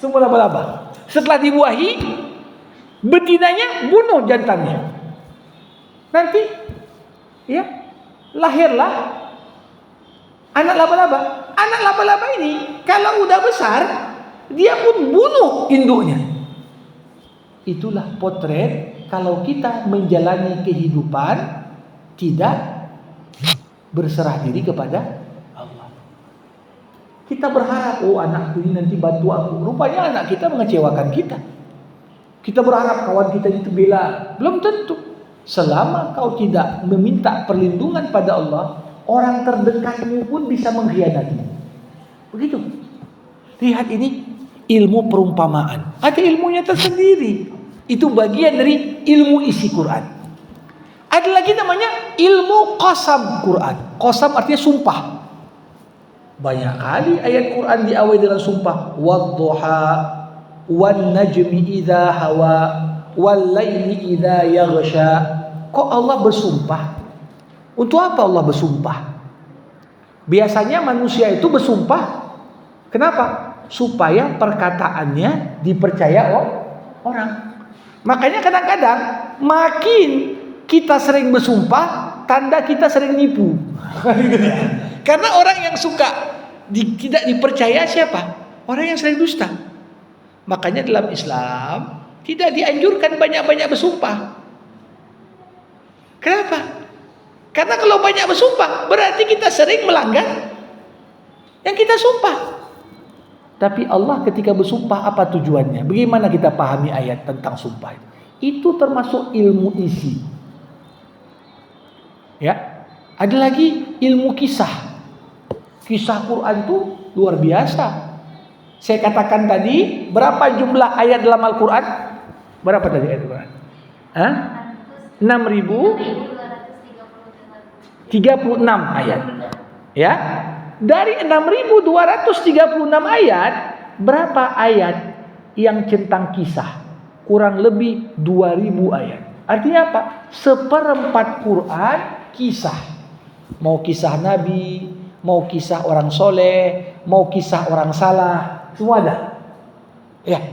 semua laba-laba. Setelah dibuahi, betinanya bunuh jantannya. Nanti ya lahirlah anak laba-laba. Anak laba-laba ini kalau udah besar, dia pun bunuh induknya. Itulah potret kalau kita menjalani kehidupan tidak berserah diri kepada Allah. Kita berharap, oh anakku ini nanti bantu aku. Rupanya anak kita mengecewakan kita. Kita berharap kawan kita itu bela. Belum tentu. Selama kau tidak meminta perlindungan pada Allah, orang terdekatmu pun bisa mengkhianati. Begitu. Lihat ini ilmu perumpamaan. Ada ilmunya tersendiri. Itu bagian dari ilmu isi Quran. Ada lagi namanya ilmu qasam Quran. Qasam artinya sumpah. Banyak kali ayat Quran diawali dengan sumpah. Wadduha wan najmi idza hawa wal laili idza yaghsha. Kok Allah bersumpah? Untuk apa Allah bersumpah? Biasanya manusia itu bersumpah. Kenapa? Supaya perkataannya dipercaya orang. Makanya kadang-kadang makin kita sering bersumpah, tanda kita sering nipu. Karena orang yang suka tidak dipercaya siapa? Orang yang sering dusta. Makanya dalam Islam tidak dianjurkan banyak-banyak bersumpah. Kenapa? Karena kalau banyak bersumpah berarti kita sering melanggar yang kita sumpah. Tapi Allah ketika bersumpah apa tujuannya? Bagaimana kita pahami ayat tentang sumpah? Itu termasuk ilmu isi. Ya, ada lagi ilmu kisah. Kisah Quran itu luar biasa. Saya katakan tadi, berapa jumlah ayat dalam Al-Quran? Berapa tadi ayat Al-Quran? 6.036 ayat. Ya. Dari 6.236 ayat, berapa ayat yang tentang kisah? Kurang lebih 2.000 ayat. Artinya apa? Seperempat Quran kisah. Mau kisah Nabi, mau kisah orang soleh, mau kisah orang salah, semua ada. Ya.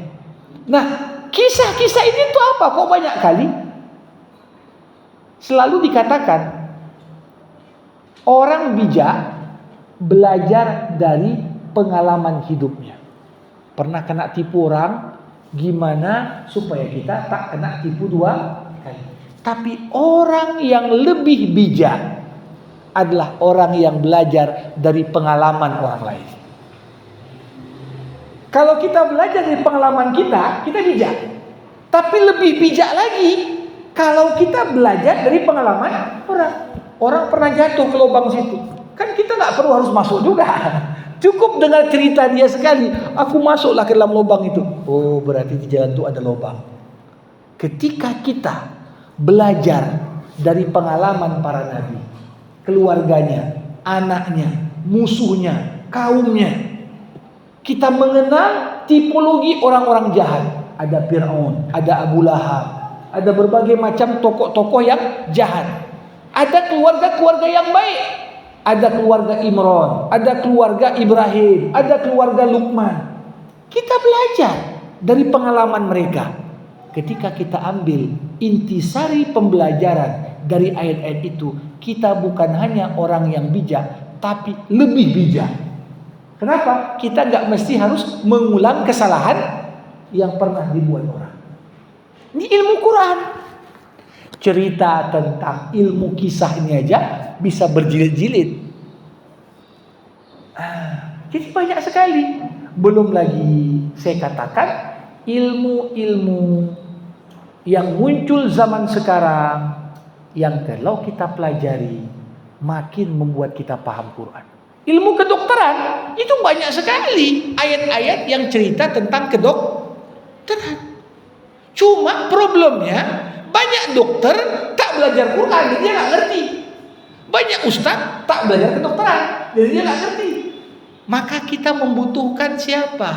Nah, kisah-kisah ini tuh apa? Kok banyak kali? Selalu dikatakan orang bijak belajar dari pengalaman hidupnya. Pernah kena tipu orang, gimana supaya kita tak kena tipu dua kali. Tapi orang yang lebih bijak adalah orang yang belajar dari pengalaman orang lain. Kalau kita belajar dari pengalaman kita bijak. Tapi lebih bijak lagi kalau kita belajar dari pengalaman orang. Orang pernah jatuh ke lubang situ. Kan kita nggak perlu harus masuk juga. Cukup dengar cerita dia sekali. Aku masuklah ke dalam lubang itu. Oh, berarti di jalan itu ada lubang. Ketika kita belajar dari pengalaman para nabi, keluarganya, anaknya, musuhnya, kaumnya, kita mengenal tipologi orang-orang jahat. Ada Fir'aun, ada Abu Lahab, ada berbagai macam tokoh-tokoh yang jahat. Ada keluarga-keluarga yang baik. Ada keluarga Imran, ada keluarga Ibrahim, ada keluarga Luqman. Kita belajar dari pengalaman mereka. Ketika kita ambil intisari pembelajaran dari ayat-ayat itu, kita bukan hanya orang yang bijak, tapi lebih bijak. Kenapa? Kita nggak mesti harus mengulang kesalahan yang pernah dibuat orang. Ini ilmu Quran. Cerita tentang ilmu kisah ini aja bisa berjilid-jilid. Jadi banyak sekali. Belum lagi saya katakan ilmu-ilmu yang muncul zaman sekarang yang kalau kita pelajari makin membuat kita paham Quran. Ilmu kedokteran itu banyak sekali ayat-ayat yang cerita tentang kedokteran. Cuma problemnya banyak dokter tak belajar Quran, jadi dia nggak ngerti. Banyak ustaz tak belajar kedokteran, jadi dia nggak ngerti. Maka kita membutuhkan siapa?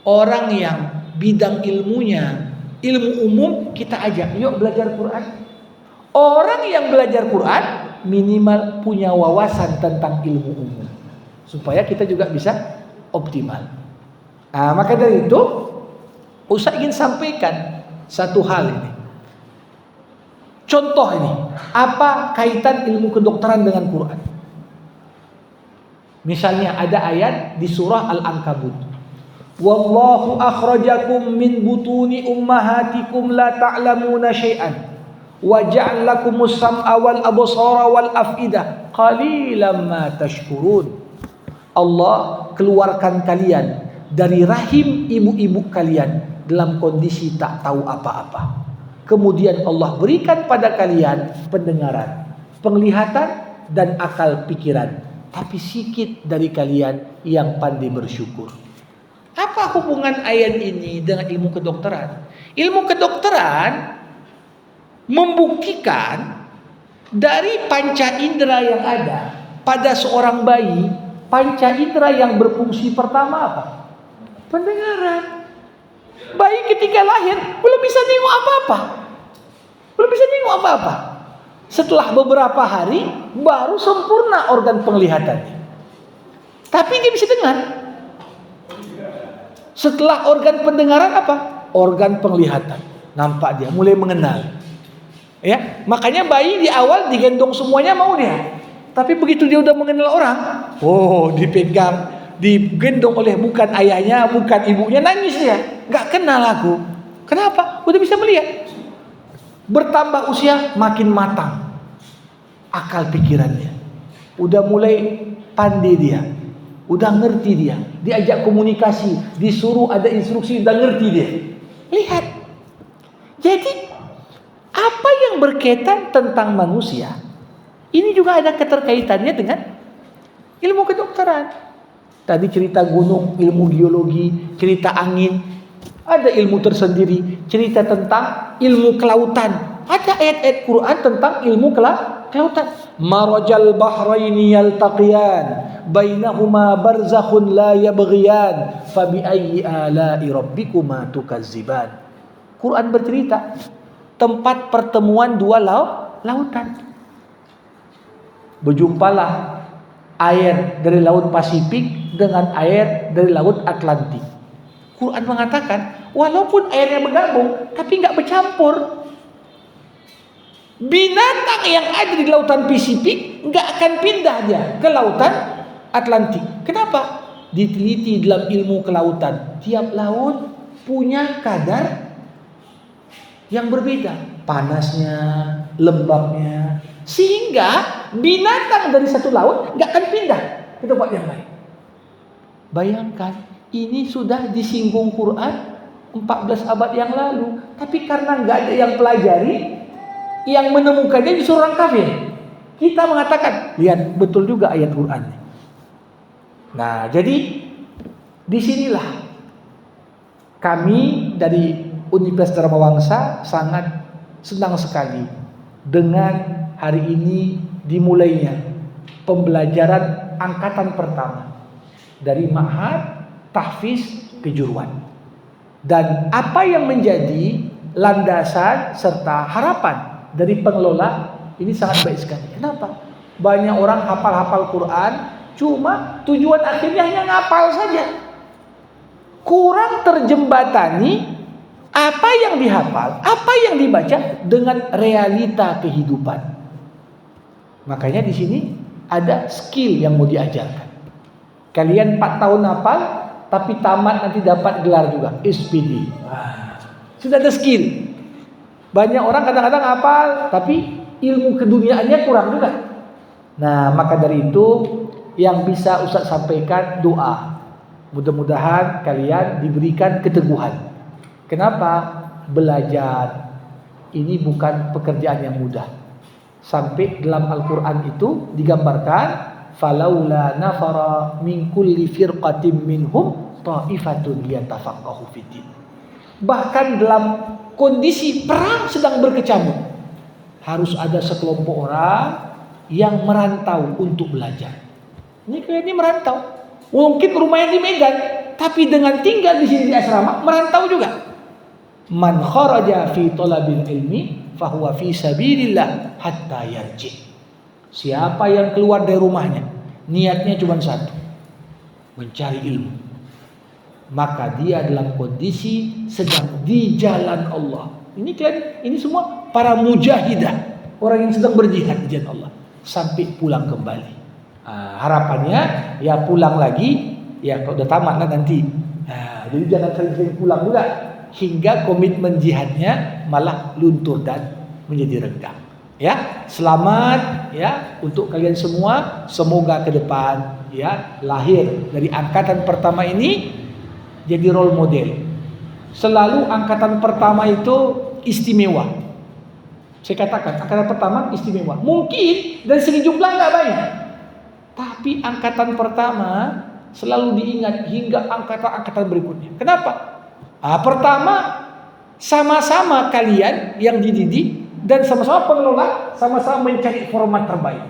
Orang yang bidang ilmunya, ilmu umum kita ajak, yuk belajar Quran. Orang yang belajar Quran minimal punya wawasan tentang ilmu umum, supaya kita juga bisa optimal. Maka dari itu, Ustaz ingin sampaikan satu hal ini. Contoh ini, apa kaitan ilmu kedokteran dengan Quran? Misalnya ada ayat di surah Al-Ankabut. Wallahu akhrajakum min butuni ummahatikum la ta'lamuna syai'an wa ja'al lakumus sam'a wal absara wal af'idah qalilan ma tashkurun. Allah keluarkan kalian dari rahim ibu-ibu kalian dalam kondisi tak tahu apa-apa. Kemudian Allah berikan pada kalian pendengaran, penglihatan dan akal pikiran. Tapi sedikit dari kalian yang pandai bersyukur. Apa hubungan ayat ini dengan ilmu kedokteran? Ilmu kedokteran membuktikan dari panca indera yang ada pada seorang bayi, panca indera yang berfungsi pertama apa? Pendengaran. Bayi ketika lahir belum bisa nengok apa-apa. Setelah beberapa hari baru sempurna organ penglihatannya. Tapi dia bisa dengar. Setelah organ pendengaran apa? Organ penglihatan. Nampak dia mulai mengenal. Ya, makanya bayi di awal digendong semuanya mau dia. Tapi begitu dia udah mengenal orang, dipegang, digendong oleh bukan ayahnya, bukan ibunya, nangis dia. Nggak kenal aku. Kenapa? Udah bisa melihat. Bertambah usia makin matang akal pikirannya. Udah mulai pandai dia. Udah ngerti dia. Diajak komunikasi, disuruh ada instruksi, udah ngerti dia. Lihat. Jadi apa yang berkaitan tentang manusia ini juga ada keterkaitannya dengan ilmu kedokteran. Tadi cerita gunung, ilmu geologi, cerita angin. Ada ilmu tersendiri, cerita tentang ilmu kelautan. Ada ayat-ayat Quran tentang ilmu kelautan. Marajal bahraini yaltaqiyan, bainahuma barzakhun la yabghiyan, fabi ayyi ala'i rabbikuma tukazziban. Quran bercerita tempat pertemuan dua lautan. Berjumpalah air dari laut Pasifik dengan air dari laut Atlantik. Quran mengatakan walaupun airnya bergabung tapi nggak bercampur. Binatang yang ada di lautan Pasifik nggak akan pindah dia ke lautan Atlantik. Kenapa? Diteliti dalam ilmu kelautan. Tiap laut punya kadar yang berbeda, panasnya, lembabnya, sehingga binatang dari satu laut nggak akan pindah ke tempat yang lain. Bayangkan, ini sudah disinggung Quran 14 abad yang lalu, tapi karena nggak ada yang pelajari, yang menemukannya justru orang kafir. Kita mengatakan, lihat betul juga ayat Quran. Nah, jadi disinilah kami dari Universitas Dharma Wangsa sangat senang sekali dengan hari ini dimulainya pembelajaran angkatan pertama dari Ma'had Tahfiz Kejuruan. Dan apa yang menjadi landasan serta harapan dari pengelola ini sangat baik sekali. Kenapa? Banyak orang hafal-hafal Quran, cuma tujuan akhirnya hanya ngapal saja. Kurang terjembatani apa yang dihafal, apa yang dibaca dengan realita kehidupan. Makanya di sini ada skill yang mau diajarkan. Kalian 4 tahun hafal, tapi tamat nanti dapat gelar juga, SPD. Sudah ada skill. Banyak orang kadang-kadang hafal, tapi ilmu keduniaannya kurang juga. Nah, maka dari itu yang bisa Ustaz sampaikan doa. Mudah-mudahan kalian diberikan keteguhan. Kenapa? Belajar ini bukan pekerjaan yang mudah. Sampai dalam Al-Quran itu digambarkan, falaula nafara min kulli firqatin minhum ta'ifatun yatafaqahu fiddin. Bahkan dalam kondisi perang sedang berkecamuk, harus ada sekelompok orang yang merantau untuk belajar. Ini kayaknya merantau. Mungkin rumahnya di Medan, tapi dengan tinggal di sini di asrama merantau juga. Man kharaja fi talabil ilmi fahuwa fi sabilillah hatta yarji. Siapa yang keluar dari rumahnya niatnya cuma satu, mencari ilmu, maka dia dalam kondisi sedang di jalan Allah. Ini semua para mujahidah, orang yang sedang berjihad di jalan Allah, sampai pulang kembali. Harapannya ya pulang lagi, ya kalau udah tamat nanti. Jadi jangan sering-sering pulang juga, hingga komitmen jihadnya malah luntur dan menjadi renggang. Ya, selamat ya untuk kalian semua. Semoga ke depan ya lahir dari angkatan pertama ini jadi role model. Selalu angkatan pertama itu istimewa. Saya katakan angkatan pertama istimewa. Mungkin dari segi jumlah nggak banyak, tapi angkatan pertama selalu diingat hingga angkatan-angkatan berikutnya. Kenapa? Pertama, sama-sama kalian yang dididik dan sama-sama pengelola, sama-sama mencari format terbaik.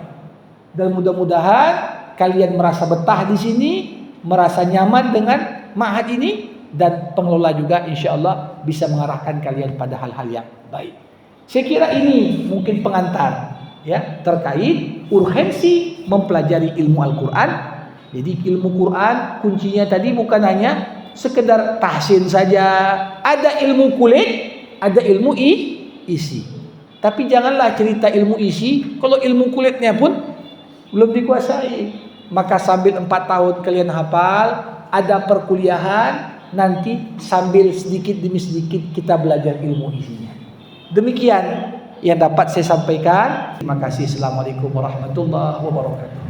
Dan mudah-mudahan kalian merasa betah di sini, merasa nyaman dengan ma'had ini, dan pengelola juga insya Allah bisa mengarahkan kalian pada hal-hal yang baik. Saya kira ini mungkin pengantar ya terkait urgensi mempelajari ilmu Al-Quran. Jadi ilmu Quran kuncinya tadi bukan hanya sekedar tahsin saja. Ada ilmu kulit, ada ilmu isi. Tapi janganlah cerita ilmu isi kalau ilmu kulitnya pun belum dikuasai. Maka sambil 4 tahun kalian hafal, ada perkuliahan, nanti sambil sedikit demi sedikit kita belajar ilmu isinya. Demikian yang dapat saya sampaikan. Terima kasih. Assalamualaikum warahmatullahi wabarakatuh.